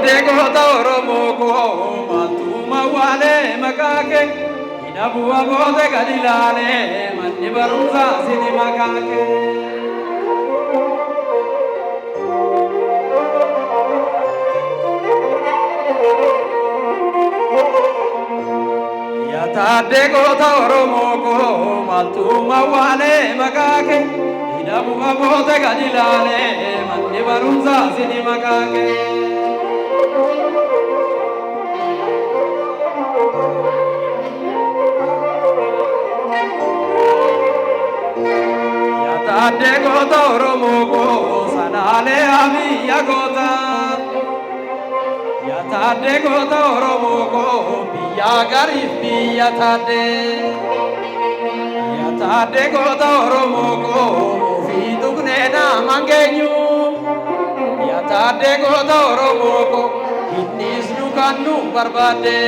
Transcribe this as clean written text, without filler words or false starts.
Yataade goota Oromoo koo maaltuma waale makaake hidhabu'a boote gadi laale manni barumsaa sini makaake. Yataade goota Oromoo koo maaltuma waale makaake hidhabu'a boote gadi laale manni barumsaa sini makaake. Yataade goota Oromoo koo sanaalee abiyya goota. Yataade goota Oromoo koo biyya gariif biyya taade. Yataade goota Oromoo koo ofii tuqnee nama geenyu. Yataade goota Oromoo koo innis nu kan nu barbaade.